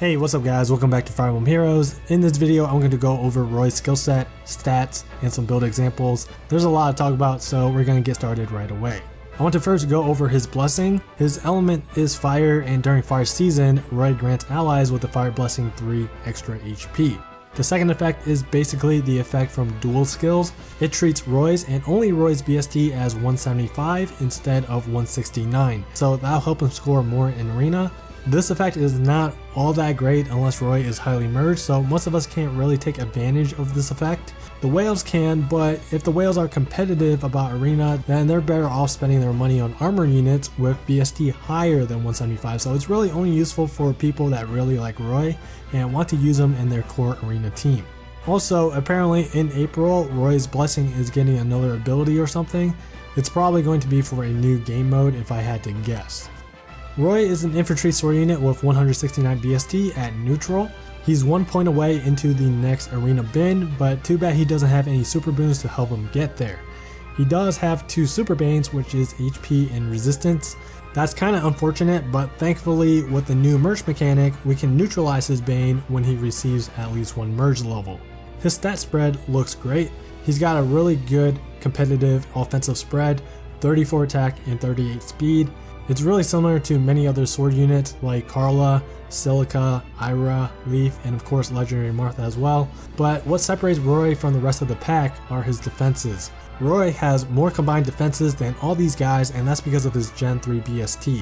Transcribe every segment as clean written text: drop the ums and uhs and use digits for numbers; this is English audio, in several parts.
Hey, what's up guys, welcome back to Fire Emblem Heroes. In this video I'm going to go over Roy's skill set, stats, and some build examples. There's a lot to talk about, so we're going to get started right away. I want to first go over his blessing. His element is fire, and during fire season, Roy grants allies with the fire blessing 3 extra HP. The second effect is basically the effect from dual skills. It treats Roy's and only Roy's BST as 175 instead of 169, so that'll help him score more in arena. This effect is not all that great unless Roy is highly merged, so most of us can't really take advantage of this effect. The whales can, but if the whales are competitive about arena, then they're better off spending their money on armor units with BST higher than 175, so it's really only useful for people that really like Roy and want to use him in their core arena team. Also, apparently in April, Roy's blessing is getting another ability or something. It's probably going to be for a new game mode if I had to guess. Roy is an infantry sword unit with 169 BST at neutral. He's 1 point away into the next arena bin, but too bad he doesn't have any super boons to help him get there. He does have 2 super banes, which is HP and resistance. That's kind of unfortunate, but thankfully with the new merge mechanic, we can neutralize his bane when he receives at least 1 merge level. His stat spread looks great. He's got a really good competitive offensive spread, 34 attack and 38 speed. It's really similar to many other sword units like Carla, Silica, Ira, Leaf, and of course Legendary Martha as well. But what separates Roy from the rest of the pack are his defenses. Roy has more combined defenses than all these guys, and that's because of his Gen 3 BST.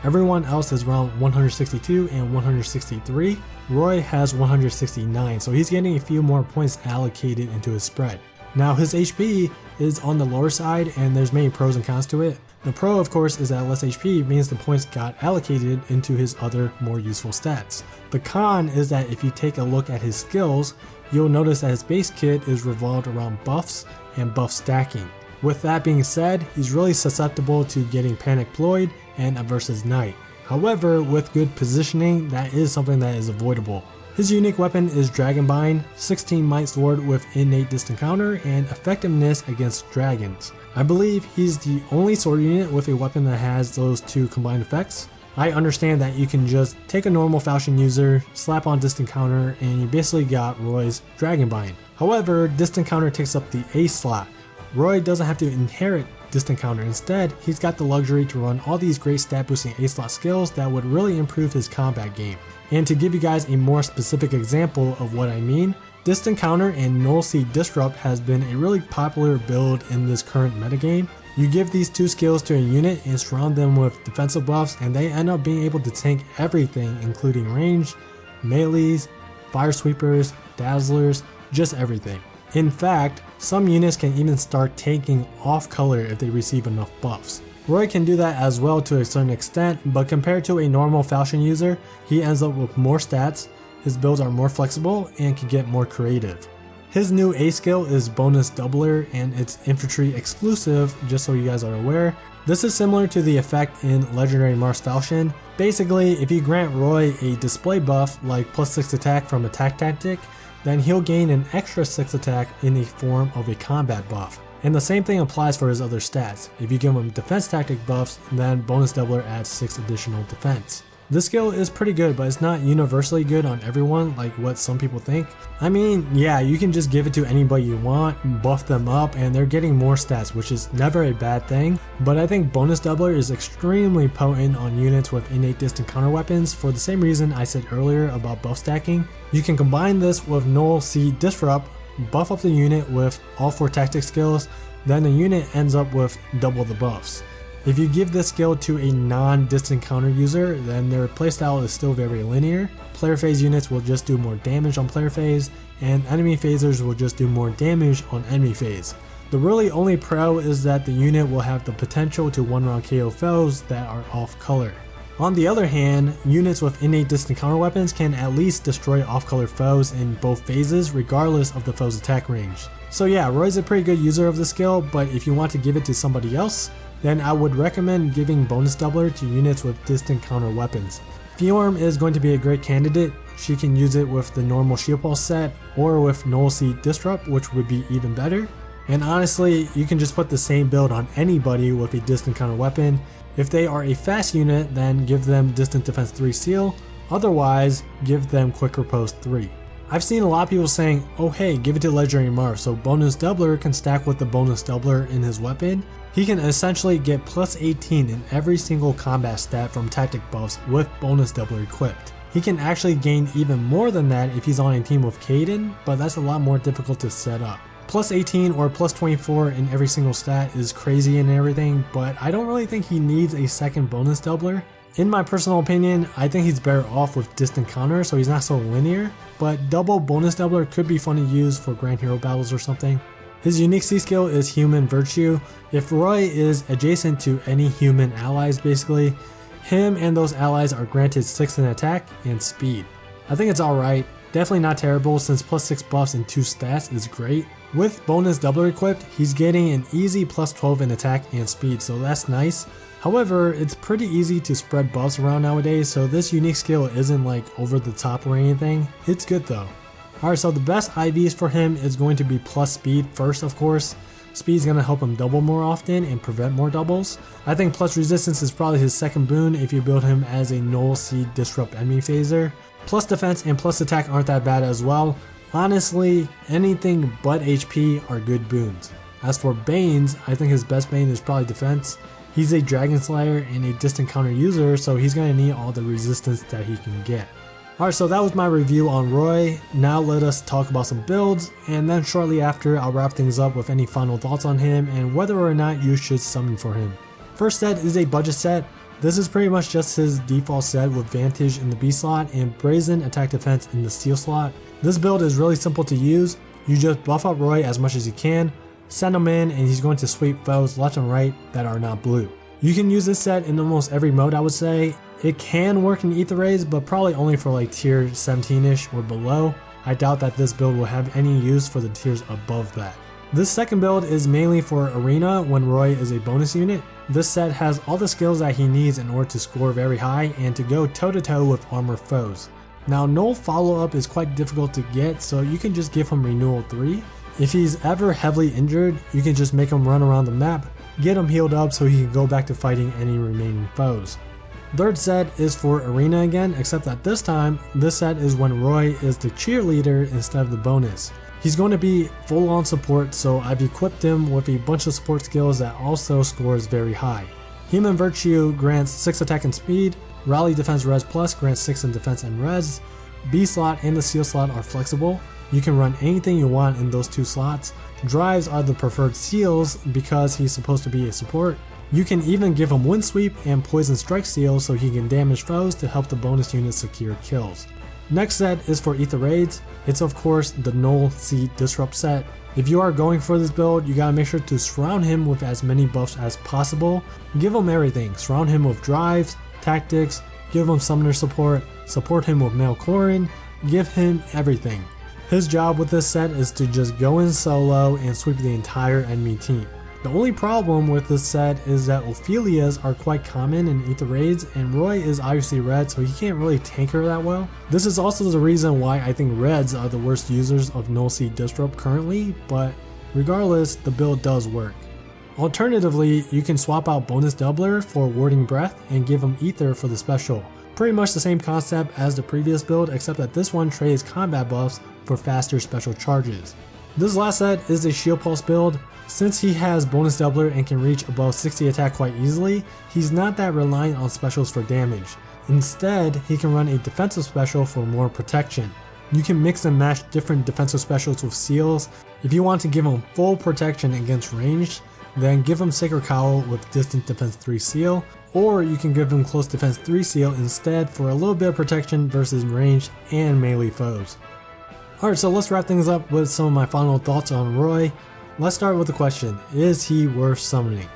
Everyone else is around 162 and 163. Roy has 169, so he's getting a few more points allocated into his spread. Now his HP is on the lower side, and there's many pros and cons to it. The pro, of course, is that less HP means the points got allocated into his other more useful stats. The con is that if you take a look at his skills, you'll notice that his base kit is revolved around buffs and buff stacking. With that being said, he's really susceptible to getting Panic Ployed and a versus Knight. However, with good positioning, that is something that is avoidable. His unique weapon is Dragonbind, 16 might sword with innate distant counter and effectiveness against dragons. I believe he's the only sword unit with a weapon that has those 2 combined effects. I understand that you can just take a normal falchion user, slap on distant counter, and you basically got Roy's Dragonbind. However, distant counter takes up the ace slot. Roy doesn't have to inherit distant counter. Instead, he's got the luxury to run all these great stat boosting ace slot skills that would really improve his combat game. And to give you guys a more specific example of what I mean, Distant Counter and Null Seed Disrupt has been a really popular build in this current metagame. You give these 2 skills to a unit and surround them with defensive buffs, and they end up being able to tank everything, including range, melees, fire sweepers, dazzlers, just everything. In fact, some units can even start tanking off color if they receive enough buffs. Roy can do that as well to a certain extent, but compared to a normal falchion user, he ends up with more stats, his builds are more flexible, and can get more creative. His new A skill is Bonus Doubler, and it's infantry exclusive, just so you guys are aware. This is similar to the effect in Legendary Mars Falchion. Basically, if you grant Roy a display buff like +6 attack from attack tactic, then he'll gain an extra 6 attack in the form of a combat buff. And the same thing applies for his other stats. If you give him defense tactic buffs, then Bonus Doubler adds 6 additional defense. This skill is pretty good, but it's not universally good on everyone like what some people think. I mean, yeah, you can just give it to anybody you want, buff them up, and they're getting more stats, which is never a bad thing. But I think Bonus Doubler is extremely potent on units with innate distant counter weapons for the same reason I said earlier about buff stacking. You can combine this with Null Seed Disrupt, buff up the unit with all 4 tactic skills, then the unit ends up with double the buffs. If you give this skill to a non-distant counter user, then their playstyle is still very linear. Player phase units will just do more damage on player phase, and enemy phasers will just do more damage on enemy phase. The really only pro is that the unit will have the potential to 1-round KO foes that are off color. On the other hand, units with innate distant counter weapons can at least destroy off-color foes in both phases regardless of the foe's attack range. So yeah, Roy's a pretty good user of the skill, but if you want to give it to somebody else, then I would recommend giving Bonus Doubler to units with distant counter weapons. Fiorm is going to be a great candidate. She can use it with the normal Shield Pulse set or with Null Seed Disrupt, which would be even better. And honestly, you can just put the same build on anybody with a distant counter weapon. If they are a fast unit, then give them Distant Defense 3 Seal, Otherwise, give them Quick Riposte 3. I've seen a lot of people saying, oh hey, give it to Legendary Marth so bonus doubler can stack with the bonus doubler in his weapon. He can essentially get plus 18 in every single combat stat from tactic buffs with bonus doubler equipped. He can actually gain even more than that if he's on a team with Kaden, but that's a lot more difficult to set up. Plus 18 or plus 24 in every single stat is crazy and everything, but I don't really think he needs a second bonus doubler. In my personal opinion, I think he's better off with distant counter so he's not so linear, but double bonus doubler could be fun to use for Grand Hero battles or something. His unique C skill is Human Virtue. If Roy is adjacent to any human allies basically, him and those allies are granted 6 in attack and speed. I think it's alright, definitely not terrible since plus 6 buffs and 2 stats is great. With bonus doubler equipped, he's getting an easy plus 12 in attack and speed, so that's nice. However, it's pretty easy to spread buffs around nowadays, so this unique skill isn't like over the top or anything. It's good though. Alright, so the best IVs for him is going to be plus speed first, of course. Speed's going to help him double more often and prevent more doubles. I think plus resistance is probably his second boon if you build him as a null seed disrupt enemy phaser. Plus defense and plus attack aren't that bad as well. Honestly, anything but HP are good boons. As for Banes, I think his best Bane is probably defense. He's a Dragon Slayer and a distant counter user, so he's going to need all the resistance that he can get. Alright, so that was my review on Roy. Now let us talk about some builds, and then shortly after I'll wrap things up with any final thoughts on him and whether or not you should summon for him. First set is a budget set. This is pretty much just his default set with Vantage in the B slot and Brazen attack defense in the Steel slot. This build is really simple to use. You just buff up Roy as much as you can, send him in, and he's going to sweep foes left and right that are not blue. You can use this set in almost every mode, I would say. It can work in Ether Raids, but probably only for like tier 17ish or below. I doubt that this build will have any use for the tiers above that. This second build is mainly for Arena when Roy is a bonus unit. This set has all the skills that he needs in order to score very high and to go toe to toe with armor foes. Now null follow up is quite difficult to get, so you can just give him Renewal 3. If he's ever heavily injured, you can just make him run around the map, get him healed up so he can go back to fighting any remaining foes. Third set is for Arena again, except that this time, this set is when Roy is the cheerleader instead of the bonus. He's going to be full on support, so I've equipped him with a bunch of support skills that also scores very high. Human Virtue grants 6 attack and speed, Rally Defense Res Plus grants 6 in defense and res, B slot and the Seal slot are flexible. You can run anything you want in those 2 slots. Drives are the preferred seals because he's supposed to be a support. You can even give him Wind Sweep and Poison Strike Seal so he can damage foes to help the bonus unit secure kills. Next set is for Ether Raids. It's of course the Null Seed Disrupt set. If you are going for this build, you gotta make sure to surround him with as many buffs as possible. Give him everything. Surround him with drives, tactics, give him summoner support, support him with Male Corin, give him everything. His job with this set is to just go in solo and sweep the entire enemy team. The only problem with this set is that Ophelias are quite common in Ether Raids, and Roy is obviously red, so he can't really tank her that well. This is also the reason why I think reds are the worst users of Null Seed Disrupt currently, but regardless, the build does work. Alternatively, you can swap out Bonus Doubler for Warding Breath and give him Ether for the special. Pretty much the same concept as the previous build, except that this one trades combat buffs for faster special charges. This last set is a Shield Pulse build. Since he has Bonus Doubler and can reach above 60 attack quite easily, he's not that reliant on specials for damage. Instead, he can run a defensive special for more protection. You can mix and match different defensive specials with seals. If you want to give him full protection against ranged, then give him Sacred Cowl with Distant Defense 3 seal, or you can give him Close Defense 3 seal instead for a little bit of protection versus ranged and melee foes. Alright, so let's wrap things up with some of my final thoughts on Roy. Let's start with the question, is he worth summoning?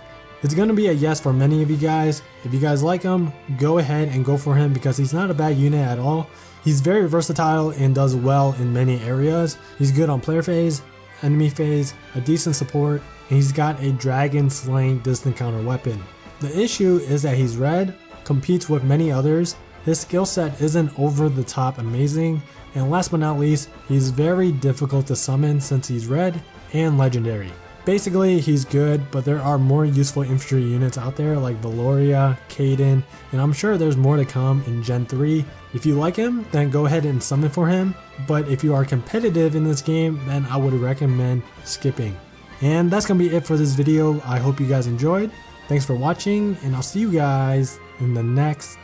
It's going to be a yes for many of you guys. If you guys like him, go ahead and go for him because he's not a bad unit at all. He's very versatile and does well in many areas. He's good on player phase, enemy phase, a decent support, and he's got a dragon slaying distant counter weapon. The issue is that he's red, competes with many others, his skill set isn't over the top amazing, and last but not least, he's very difficult to summon since he's red and legendary. Basically, he's good, but there are more useful infantry units out there like Valoria, Kaden, and I'm sure there's more to come in Gen 3. If you like him, then go ahead and summon for him, but if you are competitive in this game, then I would recommend skipping. And that's gonna be it for this video. I hope you guys enjoyed. Thanks for watching, and I'll see you guys in the next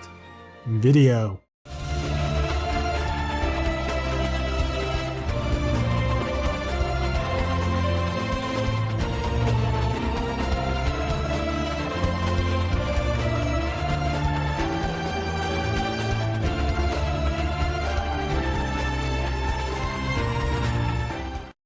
video.